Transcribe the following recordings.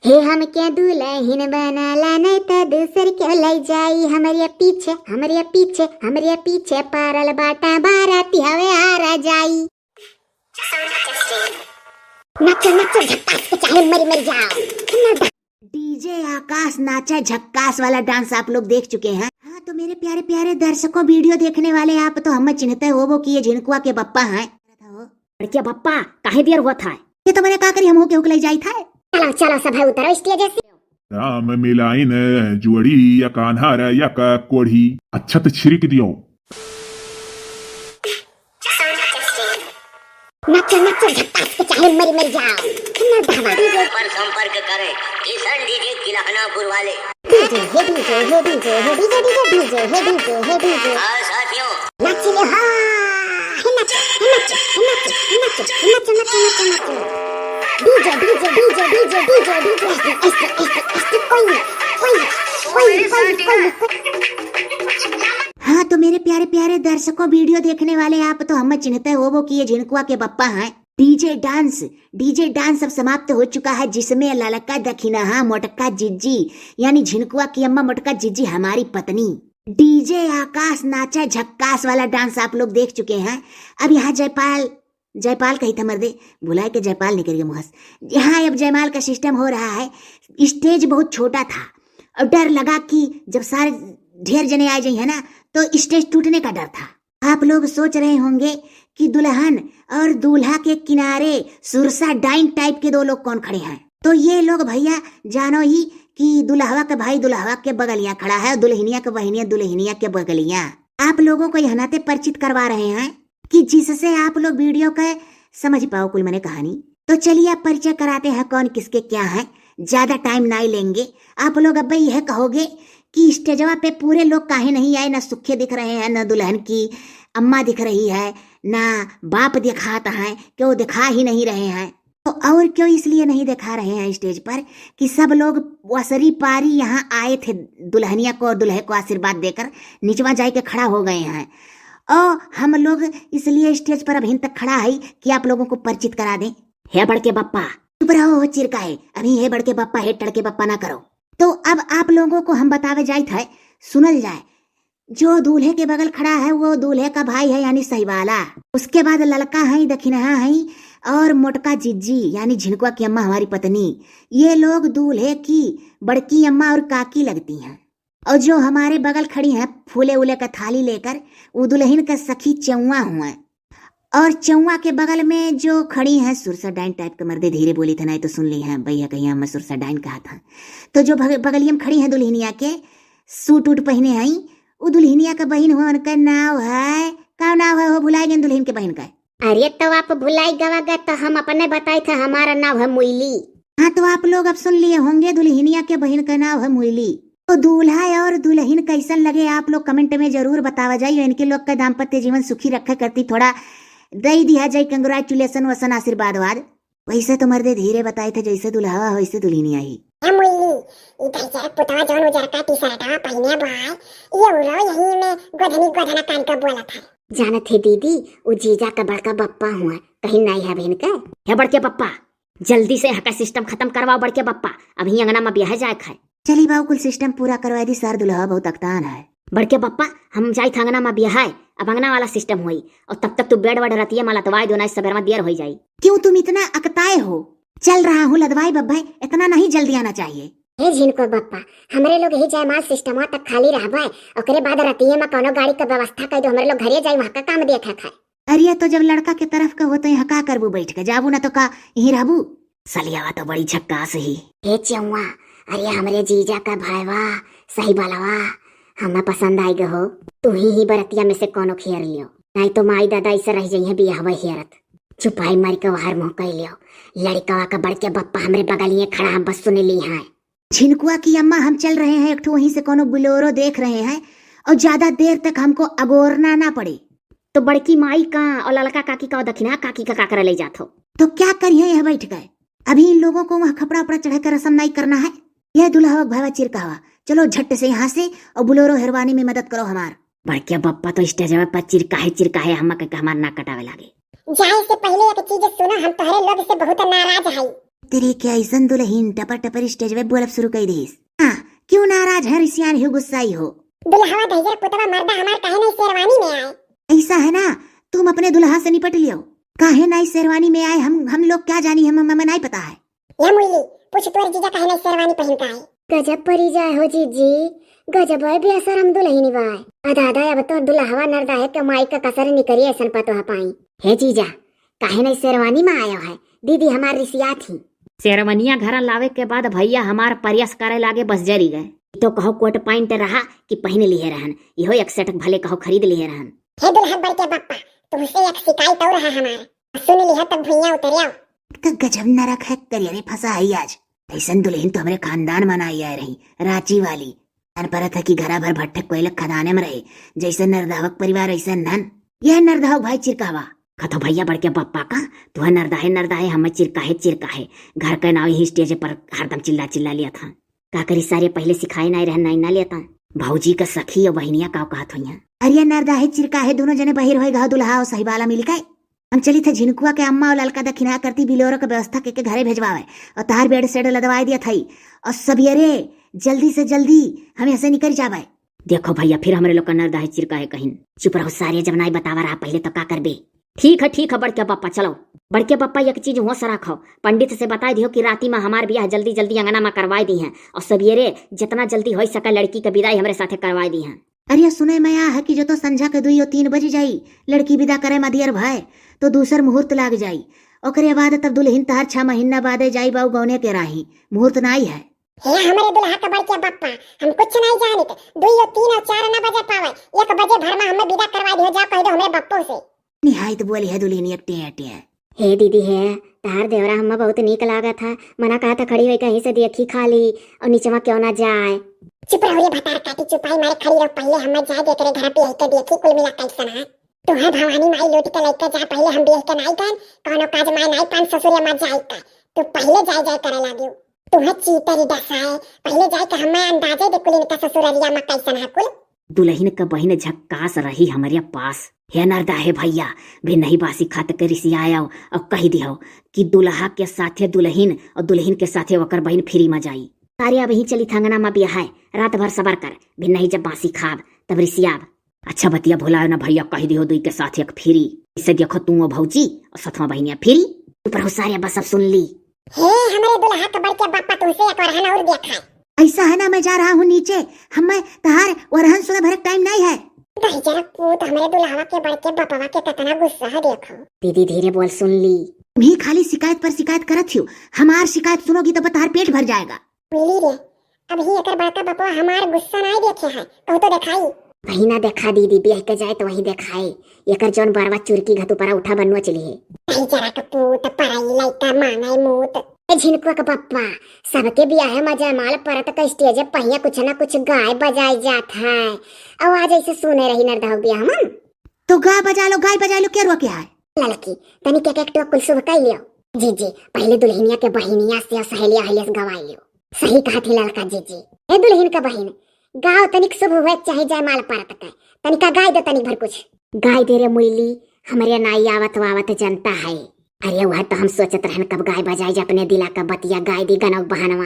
हे हम क्या दुल्हन बनाला नहीं तो दूसर क्यों ले जाई। हमारे पीछे हमारे पीछे हमारे पीछे पारल बाटा बाराती हवे आरा जाई। नचो नचो झक्कास के चाहे मरी मरी जाओ। डीजे आकाश नाचा झक्कास वाला डांस आप लोग देख चुके हैं। हाँ तो मेरे प्यारे प्यारे दर्शकों, वीडियो देखने वाले आप तो हम चिन्हते हो वो कि ये झिनकुआ के बप्पा हैं। क्या बप्पा काहे देर हुआ था? ये तो मैंने कहा करी हम हो के उकलाई जाई था। चलो चलो सब उतरो स्टेज से। राम मिलाइन जुड़ी या कान्हार या का कोढ़ी अच्छा तो छिड़क दियो। नचो नचो झक्कास के चाहे मरी मरी जाओ। पर संपर्क करें किशन डीजे किलानापुर वाले। डीजे हे डीजे हे डीजे हे डीजे डीजे हे डीजे हे डीजे। हाँ साथियों, नाचिए हाँ हे नचो हे नचो हे नचो हे नचो हे नचो नचो नचो नचो। DJ DJ DJ DJ DJ DJ ऐसे कोई। हाँ तो मेरे प्यारे प्यारे दर्शकों, वीडियो देखने वाले आप तो हम चिन्हते हो वो कि ये झिनकुआ के बप्पा हैं। डीजे डांस अब समाप्त हो चुका है, जिसमें ललका दखिनहा मोटका जिज्जी यानी झिनकुआ की अम्मा मोटका जिज्जी हमारी पत्नी डीजे आकाश नाचा झक्कास वाला डांस आप लोग देख चुके हैं। अब यहाँ जयपाल कही था मर्दे, भुलाए के जयपाल निकल गए मुहस। यहाँ अब जयमाल का सिस्टम हो रहा है। स्टेज बहुत छोटा था और डर लगा कि जब सारे ढेर जने आ जाए है ना तो स्टेज टूटने का डर था। आप लोग सोच रहे होंगे कि दुल्हन और दूल्हा के किनारे सुरसा डाइन टाइप के दो लोग कौन खड़े हैं। तो ये लोग भैया जानो ही कि दुल्हवा का भाई दुल्हवा के बगलियां खड़ा है, दुल्हनिया का बहनिया दुल्हनिया के बगलियां। आप लोगों को यहाँ नाते परिचित करवा रहे हैं कि जिससे आप लोग वीडियो का समझ पाओ कुल मैंने कहानी। तो चलिए आप परिचय कराते हैं कौन किसके क्या है। ज्यादा टाइम नहीं लेंगे। आप लोग अब यह कहोगे कि स्टेजवा पे पूरे लोग काहे नहीं आए, ना सुखे दिख रहे हैं, ना दुल्हन की अम्मा दिख रही है, ना बाप दिखाता है, क्यों दिखा ही नहीं रहे हैं। तो और क्यों इसलिए नहीं दिखा रहे हैं स्टेज पर कि सब लोग वसरी पारी यहाँ आए थे दुल्हनिया को और दुल्हे को आशीर्वाद देकर निचवा जाके खड़ा हो गए हैं। और हम लोग इसलिए स्टेज पर अभी तक खड़ा है कि आप लोगों को परिचित करा दें। हे बड़के बप्पा चुप रहो, चिरकाए अभी हे बड़के बप्पा हे टड़के बप्पा ना करो। तो अब आप लोगों को हम बतावे जाए थे, सुनल जाए। जो दूल्हे के बगल खड़ा है वो दूल्हे का भाई है यानी सहीवाला। उसके बाद ललका है दखिनहा है और मोटका जिज्जी यानी झिनकुआ की अम्मा हमारी पत्नी। ये लोग दूल्हे की बड़की अम्मा और काकी लगती हैं। और जो हमारे बगल खड़ी हैं फूले उले का थाली लेकर, वो दुल्हन का सखी चौवा हुआ। और चौवा के बगल में जो खड़ी है सुरसा डाइन टाइप के मर्दे, धीरे बोली था नहीं तो सुन ली है भैया कहीं मैं सुरसा डाइन कहा था। तो जो बगलिया में खड़ी है दुल्हनिया के सूट उट पहने हैं, वो दुल्हनिया का बहन हुआ। उनका नाव है, का नाव है वो भुलाई गए दुल्हन के बहन का। अरे तो आप भुलाई गवागा तो हम अपने बताए थे, हमारा नाम है मुइली। हाँ तो आप लोग अब सुन लिए होंगे दुल्हनिया के बहन का नाम है मुइली। तो दूल्हा और दुल्हन कैसन लगे आप लोग कमेंट में जरूर बतावा जाइए। इनके लोग का दाम्पत्य जीवन सुखी रखा करती, थोड़ा दई दिया जाए कंग्रेचुलेसन वसन आशीर्वाद। वैसे तो मर्दे धीरे बताए थे, जैसे दुल्हा वैसे दुल्हनिया ही। इधर जरा पुतवा जौन उजर का टी-शर्टवा पहने बाय ये उरो यही में गोधना कान का बोला था। जानत थे दीदी वो जीजा का बड़का बप्पा हुआ, कहीं नहीं है बहन का। हे बड़के बप्पा जल्दी से हका सिस्टम खत्म करवाओ बड़के बप्पा, अभी अंगना में ब्याह जाए खाए। चली बाबू कुल सिस्टम पूरा करवा दी, सर दुल्हा बहुत अकतान है। बड़के बप्पा हम जाए थे अंगना में ब्याह, अब अंगना वाला सिस्टम हुई और तब तक तू बेड वड रतिया माला दवाई दो ना सवेर में देर हो जाई। क्यों तुम इतना अकताए हो? चल रहा हूँ लदवाई बब्बा, इतना नहीं जल्दी आना चाहिए। हे झिनको बप्पा हमरे लोग यही जयमाल सिस्टम तक खाली रहबे, ओकरे बाद रतिये में कोनो गाड़ी का व्यवस्था कर दो, हमरे लोग घरे जाई वहां का काम देखा था। अरे तो जब लड़का के तरफ का होता है का करबू, बैठ के जाबू ना तो का यही रहबू। सलियावा तो बड़ी झक्कास ही। हे चौवा अरे हमरे जीजा का भाईवा सही बालवा हमें पसंद आई हो। तू ही बरतिया में से कोनो खेर लियो, नहीं तो माई दादा ऐसे रह जाइए बियाह हेरत। चुपाई मारी के बाहर मुँह कह लियो। लड़का का बड़के बप्पा हमरे बगलिए खड़ा हम बस सुने ली है। झिनकुआ की अम्मा हम चल रहे हैं एक वहीं से कोनो बुलोरो देख रहे हैं और ज्यादा देर तक हमको अगोरना ना पड़े। तो बड़की माई का और लड़का काकी का दखिना काकी का काकर ले जातो। तो क्या करिए यह बैठ गए। अभी इन लोगों को वहाँ कपड़ा उपड़ा चढ़ा कर रसम नहीं करना है। यह दुल्हा भावा चिरकावा, चलो झट से यहाँ से और बुलोरो हेरवानी में मदद करो हमार। बड़के बप्पा तो स्टेज पर चिरकाहे हम हमार ना कटावे लागे। जाए से पहले एक चीज सुनो, हम तोहरे लोग से बहुत नाराज है। तेरी क्या ऐसन दुल्हीन टपर टपर स्टेज पे बोलब शुरू कर दीस। हाँ, क्यों नाराज है, रिसियान हो, गुस्साई हो? दुल्हवा दहिजर पुतवा मर्दा हमार काहे नहीं शेरवानी में आए? ऐसा है ना, तुम अपने दुल्हा से निपट लियो। काहे नहीं शेरवानी में आए, हम लोग क्या जानी, हमें नहीं पता है। या मुइली पूछ तोर जीजा काहे नहीं शेरवानी पहन का है? गजब परी जाए हो जीजी, गजब है बेसरम दुल्हनी बाय। दादा अब तो दुल्हवा नरदा है कमाई का कसर निकरी ऐसन पतो पाई। हे जीजा काहे नहीं शेरवानी में आयो है? दीदी हमार रिसिया थी। शेरवनिया घर लावे के बाद भैया हमार प्रयास करे लागे बस जरी गए। तो कहो कोट पॉइंट रहा कि पहने लिए रहन, इहो एक सेट भले कहो खरीद लिए रहन। हे दुल्हा बड़ के बप्पा तुमसे एक शिकायत और है हमार, सुन लिया तब भुइया उतरिया। का गजब नरक है, करियरे फंसा आई आज। ऐसन दुल्हन तो हमारे खानदान मनाई आ रही, रांची वाली। अन परत है कि घरा भर भट्ठक कोयलक खदाने में रहे, जैसे नरदावक परिवार ऐसा नन। यह नरदाव भाई चिरकावा कथो भैया बढ़ के पप्पा का तू है नरदा है, हमें चिरका है। घर के नाव ही स्टेज पर हरदम चिल्ला लिया था। का करी सारे पहले सिखाए नहीं रहना ना लिया था। भाऊजी का सखी और बहनिया का कहत हुई। अरे नरदा है चिरका है, दोनों जने बहिर होए, गाँव दुल्हा और सहीबाला मिल गए। हम चली थे झिनकुआ के अम्मा और ललका दखिना करती बिलोरो का व्यवस्था के घरे भेजवावे और तार बेड सेड लदवाई दिया थई और सबियरे जल्दी से जल्दी हमें ऐसे निकल जावे। देखो भैया फिर हमारे लोग का नरदा है चिरका है कहीं। चुप रहो सारे, जब नाई बतावा रहा पहले तो का करबे। ठीक है बड़के पप्पा चलो। बड़के पप्पा एक चीज होश रखो, पंडित से बता दियो कि राती में हमार ब्याह जल्दी जल्दी अंगना में करवाई दी है और सबियरे जितना जल्दी हो सके लड़की का विदाई हमारे साथे करवाई दी है। अरे सुने मैं है कि जो तो संझा के 2 और 3 बजे जाई लड़की विदा करे मदियर भाई तो दूसर मुहूर्त लाग जाई। ओकरे बाद तब दुल्हन तार 6 महीना बादे जाई बाऊ गौने के राही, मुहूर्त नहीं है। हे हमारे दुल्हा का बड़ के बप्पा हम कुछ नहीं जानते। 2 और 3 और 4 ना बजे पावे, 1 बजे भर में हमें विदा करवा दियो। जा कह दो हमारे बप्पो से। निहायत बोली है दुल्हन एक टे। हे दीदी है तार देवरा हमें बहुत नीक लागा था। मना कहा था खड़ी हुई कहीं से देखी खाली और नीचवा क्यों ना जाए। चुप रहो रे भतार काटी, चुपाई मारे खड़ी रहो। पहले हमें जाए दे तेरे घर पे यही तो देखी कुल मिला कैसन है। तू है भवानी माई लौट के लेके जा, पहले हम देख के नहीं गन कोनो काज माई नहीं पान ससुरे मत जाए का। तू पहले जाए करे लागियो। तू है चीतरी दसाए, पहले जाए के हमें अंदाजे दे कुल इनका ससुररिया में कैसन है कुल। दुल्हन का बहन झक्कास रही हमारे पास। हे नरदा है भैया भी नहीं बासी खाते के रिसी आया और कह दियो कि दुल्हा के साथे दुल्हन और दुल्हन के साथे वकर बहन फ्री में जाई। तारे अब ही चली थंगना में बिया है, रात भर सबर कर भी नहीं जब बासी खाब तब रिसियाब। अच्छा बतिया भुलाओ ना भैया, कह दियो दुई के साथ एक फ्री। इसे देखो तू और भौजी और सतवा बहनिया फ्री। ऊपर हो सारे बस अब सुन ली। हे हमारे दुल्हा का बड़ के बप्पा तुमसे एक और और देखा है। ऐसा है ना, मैं जा रहा हूँ नीचे, हमें तहार वरहन सुना भर टाइम नहीं है। दही जरा पूत हमारे दुल्हा के बड़ के बपवा के कितना गुस्सा है देखो। दीदी धीरे बोल, सुन ली। तुम्ही खाली शिकायत पर शिकायत करत हो, हमार शिकायत सुनोगी तो बतार पेट भर जाएगा। मिली रे अभी एकर बड़का बपवा हमार गुस्सा नहीं देखे है, कहू तो दिखाई। वही ना देखा दीदी, ब्याह के जाए तो वही देखाए। एकर जौन बरवा चुरकी घतु पर उठा बनवा चली है। दही जरा का पूत पराई लइका मांगे मूत। झिनकुआ का पप्पा सबके ब्याह में जयमाल परत का स्टेज पहिया कुछ ना कुछ गाय बजाई जात है। आवाज ऐसे सुने रही नरदा ब्याह में। तो गाय बजा लो क्या रुआ क्या है। लड़की तनी के एक कुल शुभ कह लियो। जी पहले दुल्हनिया के बहिनिया से सहेलिया हलिया से गवाई लियो। सही कहा थी लड़का जी। ए दुल्हन का बहन गाँव तनिक शुभ हुए चाहे जयमाल परत का तनिका गाय दो, तनिक भर कुछ गाय दे रे मुइली। हमारे नाई आवत वावत जनता है। अरे वह तो हम सोचत रहन कब गाय बजाई जा अपने दिला का बतिया। गाय दी गनौ बहनवा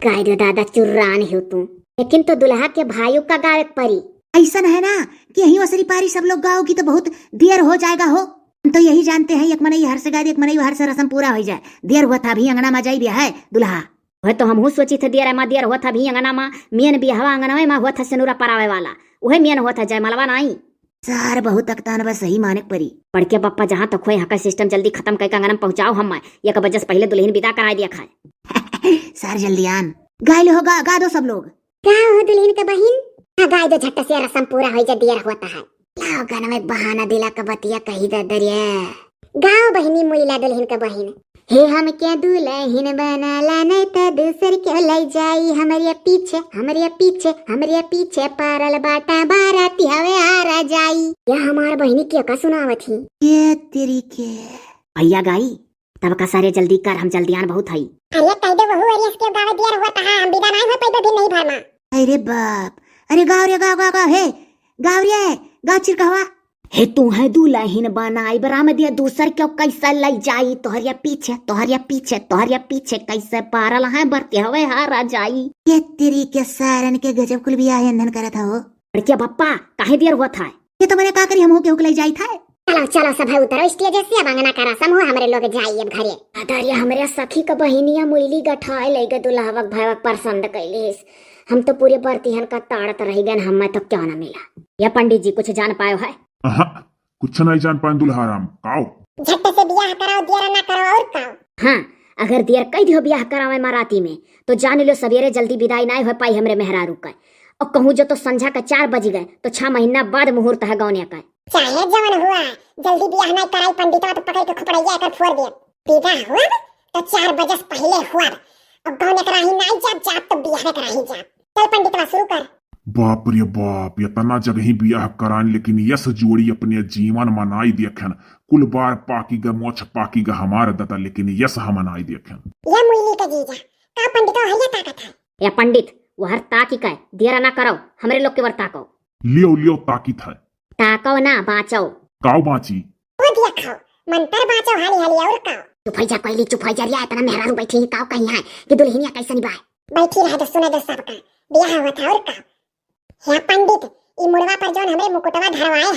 गाय दो दादा चुर्रान हो तू। लेकिन तो दुल्हा के भाइयों का गाय परी ऐसा है ना कि यही वसरी पारी सब लोग गाओगी तो बहुत देर हो जाएगा हो। हम तो यही जानते हैं एक मनई हर से गाय एक मनई हर से रस्म पूरा हो जाए। देर हुआ था भी अंगना में जाई बिया है दुल्हा। वह तो हम सोची थे देर हुआ था भी अंगना में मियन बिहवा अंगना में हुआ था सिनुरा परावे वाला, वह मियन हुआ था जयमालवा नहीं। सार बहुत तकतान बस सही माने परी। बड़के पप्पा जहाँ तक खोए हका सिस्टम जल्दी खत्म करके अंगना में पहुंचाओ। हम 1 बजे से पहले दुल्हन विदा करा दिया खाए। सार जल्दी आन गाय लो गा दो सब लोग। गाँव दुल्हन का बहन गाय दो झट से रस्म पूरा हो जा दिया होता है। लाओ गन में बहाना दिला का बतिया कही दरिया। गाँव बहनी मुइला दुल्हन का बहन हे हम क्या दुल्हन बनाला नहीं तो दूसर क्यों ले जाई। हमारे पीछे पारल बाटा बाराती हवे आरा जाई। या हमार बहनी क्या का सुनावत थी। ये तेरी के भैया गाई तब का सारे जल्दी कर, हम जल्दियान बहुत हई। अरे कह दो बहू अरे इसके गावे दिया हुआ था हम विदा नहीं हो पाई भी नहीं भरमा। अरे बाप, अरे गाँव रे गाँव हे गाँव रे गाँव चिरकहवा हे तू है दुल्हन बनाई बराम दिया दूसर क्यों कैसे लई जाई तोहरिया पीछे तोहरिया पीछे तोहरिया पीछे कैसे पारल है बरते हवे हारा जाई ये तेरी के सारन के गजब कुल भी आयंधन करत हो क्या बप्पा काहे देर हुआ था? ये तो मैंने का करी हम हो के उकलाई जाई था। चलो चलो सब उतरो स्टेज से, अब अंगना का रसम हो, हमरे लोग जाइए अब घरे। अदरिया हमरे सखी का बहिनिया मुइली गठाए ले गए दुल्हावक भावक पसंद कैलिस। हम तो पूरे बरतिहन का ताड़त रह गए, हमें तो क्या न मिला। या पंडित जी कुछ जान पायो है? अहा, कुछ नहीं जान पाए दुल्हाराम काओ। झट से बियाह कराओ, देर ना करो और काओ। हाँ, अगर देर कई दियो ब्याह करावे माराती में तो जान लो सवेरे जल्दी विदाई नहीं हो पाई हमरे मेहरारू का। और कहूँ जो तो संझा का 4 बज गए तो 6 महीना बाद मुहूर्त है गौनिया का। चाहे जवन हुआ जल्दी बियाह नहीं कराई पंडितवा तो पकड़ के खोपड़िया कर फोड़ दिया। विदा हुआ तो 4 बजे पहले हुआ और गौने कराही नहीं जाप तो बियाह कराही जाप। चल पंडितवा शुरू कर। बाप रे बाप, इतना जगह ही बियाह करान लेकिन यस जोड़ी अपने जीवन मनाई देखन। कुल बार पाकी ग मोछ पाकी ग हमार दता लेकिन यस हम मनाई देखन। या मुइली का जीजा का पंडितवा हइया ताकत है। या पंडित वहर ताकी का देर ना करो, हमरे लोग के वर ताको। लियो लियो ताकीत है। ताको ना बाँचो। काओ बाची वो दिया खाओ मंतर बाचो हाली हाली और काओ। चुप जा पहली चुप जा रिया, इतना मेहरारू बैठी काव कहीं है कि दुल्हनिया कैसे निभाए। बैठी रहे तो सुने दो सबका बियाह हुआ था और काओ। या पंडित ई मुड़वा पर जोन हमरे मुकुटवा धरवाए हो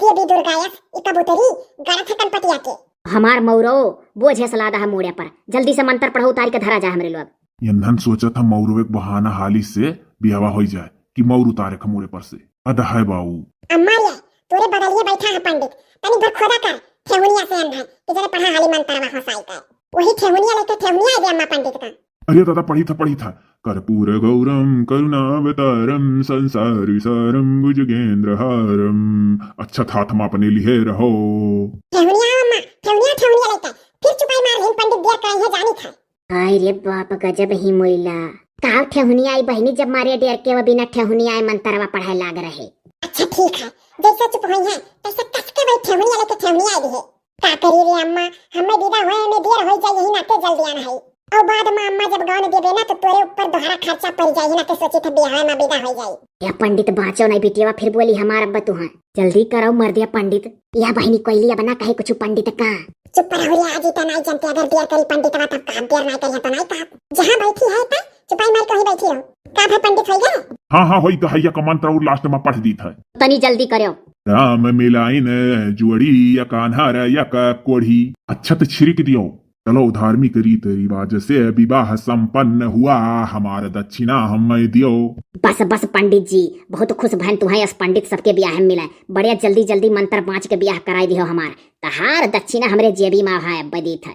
देवी दुर्गायस ई कबूतरी गणथ कनपतिया के। हमार मौरो बोझ सलादा है मोड़े पर, जल्दी से मंत्र पढ़ो उतार के धरा जाए हमरे लोग। यंधन सोचा था मौरू एक बहाना हाली से बियावा हो जाए कि मौरू तारे खमोड़े पर से अद है बाऊ। अम्मा ये तोरे बगलिए बैठा है पंडित, तनी भर खोदा कर ठेहुनिया से अंधा कि जरा पढ़ा हाली मंत्रवा हसाई कर। वही ठेहुनिया लेके ठेहुनिया दे अम्मा पंडित का। अरे दादा पढ़ी था कर्पूर गौरम करुणावतारम संसार विसारम भुजगेंद्रहारम। अच्छा था तुम अपने लिए रहो। ठेहुनिया अम्मा ठेहुनिया लेके फिर चुपाई मार हिन पंडित देर कहीं है जानी था। हाय रे बाप गजब ही मोइला। काव ठेहुनिया आई बहनी जब मारे डेर के वो बिना ठेहुनिया आई मंत्रवा पढ़ाए लाग रहे। अच्छा ठीक है जैसे चुप हुई है तैसे कस के भाई ठेहुनिया लेके ठेहुनिया आई है। का करी रे अम्मा हमें विदा होए में देर हो जाए यही नाते जल्दी आना है। और बाद में अम्मा जब गाँव देवे ना तो तोरे ऊपर दोहरा खर्चा पड़ जाए ना तो सोची था बियाह में विदा हो जाए। या पंडित बाँचो नहीं बिटिया, फिर बोली हमारा अब्बा तू है। जल्दी करो मर दिया पंडित। या बहनी कोयली अब ना कहे कुछ पंडित का। चुप रहो रे आजी तो नहीं जानते, अगर देर करी पंडितवा तब काम देर नहीं करी तो नहीं कहा। जहाँ बैठी है ता चुपाई मार कहीं बैठी रहो। का भाई पंडित हो गए? हाँ होई तो हैया का मंत्र और लास्ट में पढ़ दी था। तनी जल्दी करो। राम मिलाइन जुड़ी या कान्हार या का कोढ़ी। अच्छा तो छिड़क दियो। चलो धार्मिक रीत रिवाज से विवाह संपन्न हुआ, हमारा दक्षिणा हमें दियो। बस बस पंडित जी बहुत खुश बहन तुम्हारे इस पंडित सबके ब्याह में मिला। बढ़िया जल्दी जल्दी मंत्र 5 के ब्याह कराई दियो हमार। तहार दक्षिणा हमरे जेबी में है बदी था।